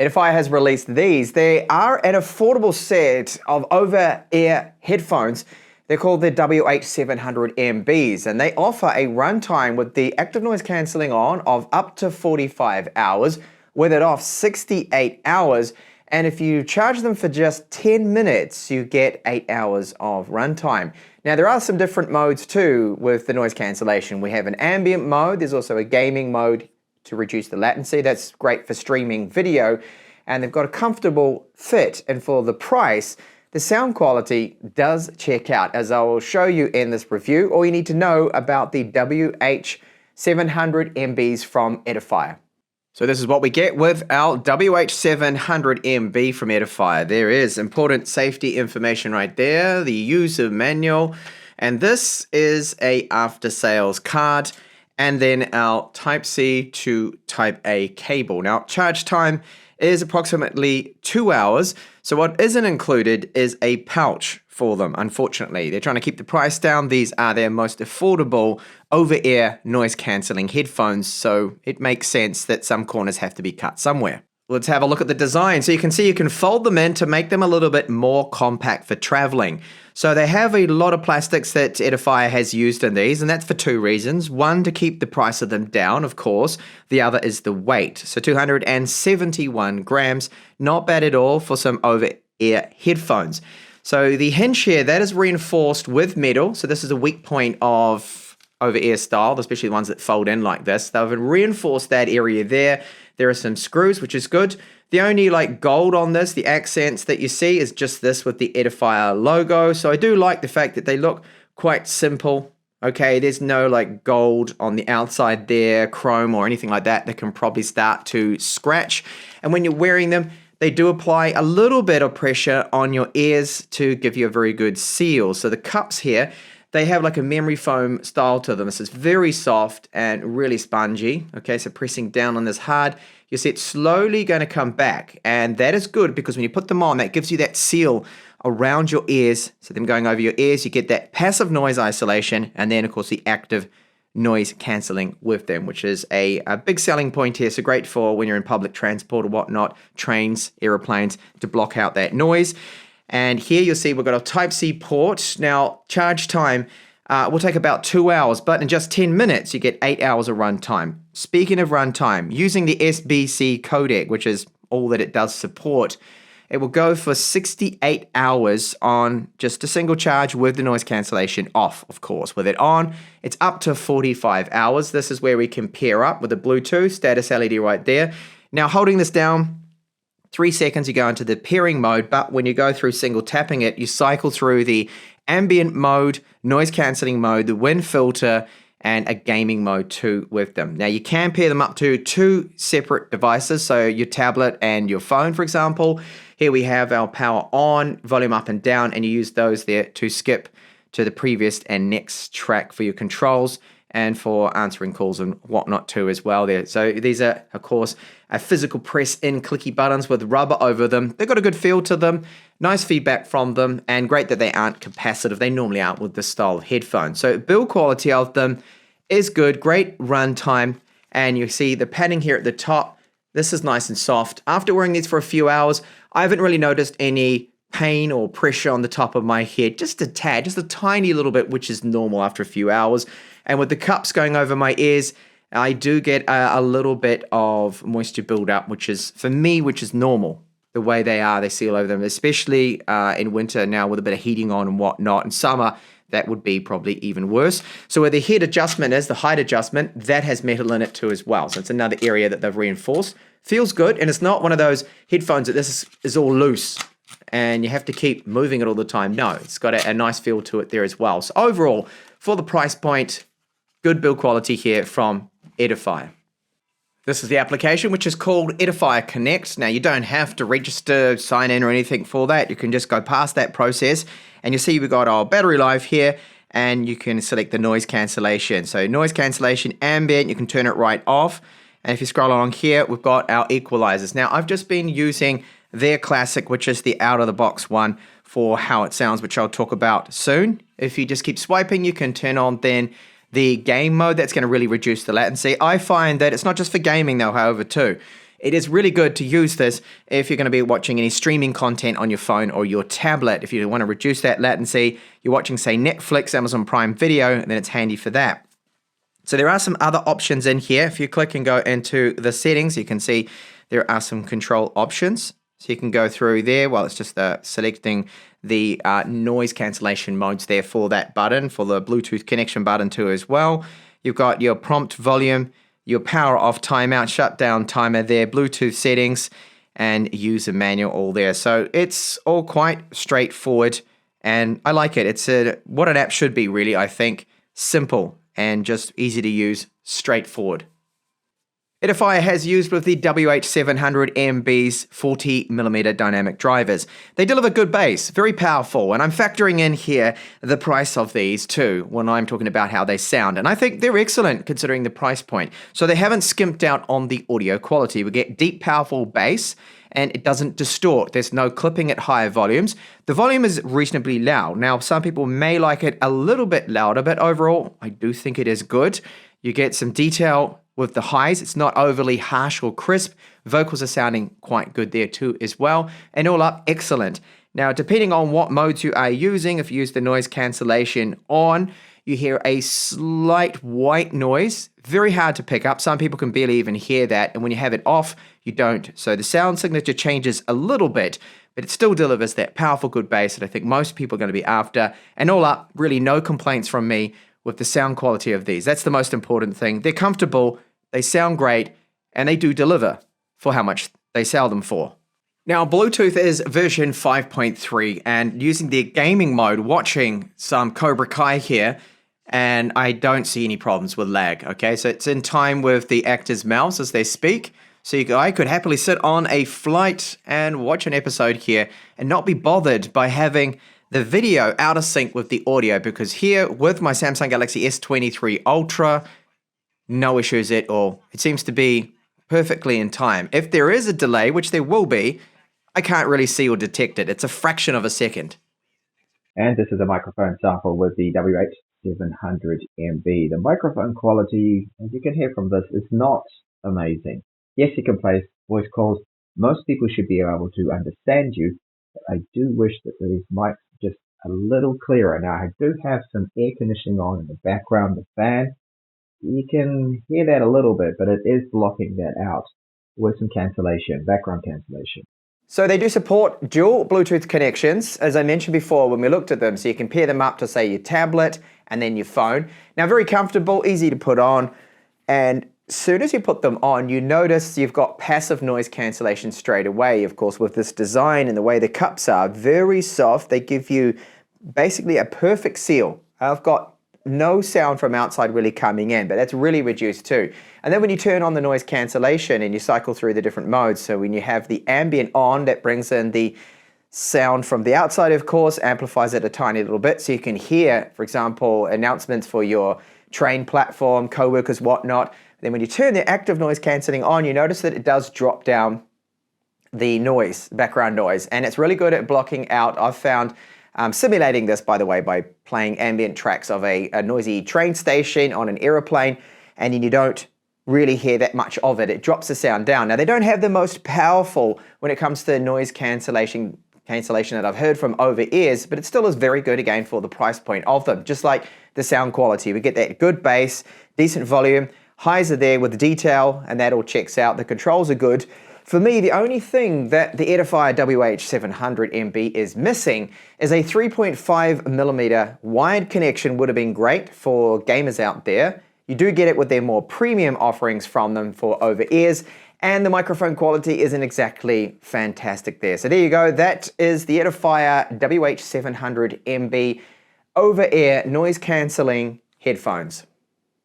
Edifier has released these. They are an affordable set of over-ear headphones. They're called the WH700NBs, and they offer a runtime with the active noise cancelling on of up to 45 hours, with it off 68 hours. And if you charge them for just 10 minutes, you get 8 hours of runtime. Now, there are some different modes too with the noise cancellation. We have an ambient mode. There's also a gaming mode to reduce the latency. That's great for streaming video. And they've got a comfortable fit. And for the price, the sound quality does check out, as I will show you in this review. All you need to know about the WH700NBs from Edifier. So this is what we get with our WH700NB from Edifier. There is important safety information right there, the user manual, and this is a after sales card, and then our Type-C to Type-A cable. Now, charge time is approximately 2 hours, so what isn't included is a pouch for them, unfortunately. They're trying to keep the price down. These are their most affordable over-ear noise-cancelling headphones, so it makes sense that some corners have to be cut somewhere. Let's have a look at the design. So you can see you can fold them in to make them a little bit more compact for traveling. So they have a lot of plastics that Edifier has used in these, and that's for two reasons. One, to keep the price of them down, of course. The other is the weight. So 271 grams, not bad at all for some over-ear headphones. So the hinge here, that is reinforced with metal. So this is a weak point of over-ear style, especially the ones that fold in like this. They've reinforced that area there. There are some screws, which is good. The only gold on this, the accents that you see, is just this with the Edifier logo. So I do like the fact that they look quite simple. Okay, there's no gold on the outside there, chrome or anything like that can probably start to scratch. And when you're wearing them, they do apply a little bit of pressure on your ears to give you a very good seal. So the cups here, they have a memory foam style to them. This is very soft and really spongy. Okay, so pressing down on this hard, you see it's slowly going to come back. And that is good because when you put them on, that gives you that seal around your ears. So them going over your ears, you get that passive noise isolation, and then of course the active noise cancelling with them, which is a big selling point here. So great for when you're in public transport or whatnot, trains, aeroplanes, to block out that noise. And here you'll see we've got a Type-C port. Now, charge time will take about 2 hours, but in just 10 minutes, you get 8 hours of runtime. Speaking of runtime, using the SBC codec, which is all that it does support, it will go for 68 hours on just a single charge with the noise cancellation off, of course. With it on, it's up to 45 hours. This is where we can pair up with the Bluetooth status LED right there. Now, holding this down, 3 seconds, you go into the pairing mode, but when you go through single tapping it, you cycle through the ambient mode, noise cancelling mode, the wind filter, and a gaming mode too with them. Now, you can pair them up to 2 separate devices, so your tablet and your phone, for example. Here we have our power on, volume up and down, and you use those there to skip to the previous and next track for your controls and for answering calls and whatnot too as well there. So these are, of course, a physical press-in clicky buttons with rubber over them. They've got a good feel to them, nice feedback from them, and great that they aren't capacitive. They normally aren't with this style of headphone. So build quality of them is good, great run time, and you see the padding here at the top. This is nice and soft. After wearing these for a few hours, I haven't really noticed any pain or pressure on the top of my head, just a tad, just a tiny little bit, which is normal after a few hours. And with the cups going over my ears, I do get a little bit of moisture buildup, which is, for me, which is normal. The way they seal over them, especially in winter now with a bit of heating on and whatnot. In summer, that would be probably even worse. So where the head adjustment is, the height adjustment, that has metal in it too as well. So it's another area that they've reinforced. Feels good, and it's not one of those headphones that this is all loose and you have to keep moving it all the time. No, it's got a nice feel to it there as well. So overall, for the price point, good build quality here from Edifier. This is the application, which is called Edifier Connect. Now, you don't have to register, sign in or anything for that. You can just go past that process. And you see we've got our battery life here, and you can select the noise cancellation. So noise cancellation ambient, you can turn it right off. And if you scroll along here, we've got our equalizers. Now, I've just been using their classic, which is the out-of-the-box one for how it sounds, which I'll talk about soon. If you just keep swiping, you can turn on then the game mode. That's going to really reduce the latency. I find that it's not just for gaming though, however, too. It is really good to use this if you're going to be watching any streaming content on your phone or your tablet. If you want to reduce that latency, you're watching, say, Netflix, Amazon Prime Video, then it's handy for that. So there are some other options in here. If you click and go into the settings, you can see there are some control options. So you can go through there. Well, it's just selecting the noise cancellation modes there for that button, for the Bluetooth connection button too as well. You've got your prompt volume, your power off timeout, shutdown timer there, Bluetooth settings, and user manual all there. So it's all quite straightforward, and I like it. It's what an app should be, really, I think. Simple and just easy to use, straightforward. Edifier has used with the WH700NB's 40mm dynamic drivers. They deliver good bass, very powerful, and I'm factoring in here the price of these too when I'm talking about how they sound, and I think they're excellent considering the price point. So they haven't skimped out on the audio quality. We get deep, powerful bass, and it doesn't distort. There's no clipping at higher volumes. The volume is reasonably loud. Now, some people may like it a little bit louder, but overall, I do think it is good. You get some detail with the highs. It's not overly harsh or crisp. Vocals are sounding quite good there too as well. And all up, excellent. Now, depending on what modes you are using, if you use the noise cancellation on, you hear a slight white noise. Very hard to pick up. Some people can barely even hear that. And when you have it off, you don't. So the sound signature changes a little bit, but it still delivers that powerful good bass that I think most people are going to be after. And all up, really no complaints from me with the sound quality of these. That's the most important thing. They're comfortable, they sound great, and they do deliver for how much they sell them for. Now, Bluetooth is version 5.3, and using the gaming mode, watching some Cobra Kai here, and I don't see any problems with lag, okay? So it's in time with the actor's mouse as they speak. So I could happily sit on a flight and watch an episode here and not be bothered by having the video out of sync with the audio, because here with my Samsung Galaxy S23 Ultra, no issues at all. It seems to be perfectly in time. If there is a delay, which there will be, I can't really see or detect it. It's a fraction of a second. And this is a microphone sample with the WH700NB. The microphone quality, as you can hear from this, is not amazing. Yes, you can place voice calls. Most people should be able to understand you. But I do wish that these mics were just a little clearer. Now, I do have some air conditioning on in the background, the fan. You can hear that a little bit, but it is blocking that out with some cancellation, background cancellation. So they do support dual Bluetooth connections, as I mentioned before when we looked at them. So you can pair them up to, say, your tablet and then your phone. Now, very comfortable, easy to put on. And as soon as you put them on, you notice you've got passive noise cancellation straight away. Of course, with this design and the way the cups are, very soft. They give you basically a perfect seal. I've got no sound from outside really coming in, but that's really reduced too. And then when you turn on the noise cancellation and you cycle through the different modes, so when you have the ambient on, that brings in the sound from the outside, of course, amplifies it a tiny little bit, so you can hear, for example, announcements for your train platform, co-workers, whatnot. Then when you turn the active noise cancelling on, you notice that it does drop down the noise, background noise, and it's really good at blocking out. I've found simulating this, by the way, by playing ambient tracks of a noisy train station on an aeroplane, and then you don't really hear that much of it. It drops the sound down. Now, they don't have the most powerful when it comes to noise cancellation that I've heard from over ears, but it still is very good again for the price point of them. Just like the sound quality, we get that good bass, decent volume, highs are there with the detail, and that all checks out. The controls are good. For me, the only thing that the Edifier WH700NB is missing is a 3.5mm wired connection. Would have been great for gamers out there. You do get it with their more premium offerings from them for over-ears, and the microphone quality isn't exactly fantastic there. So there you go. That is the Edifier WH700NB over-ear noise cancelling headphones.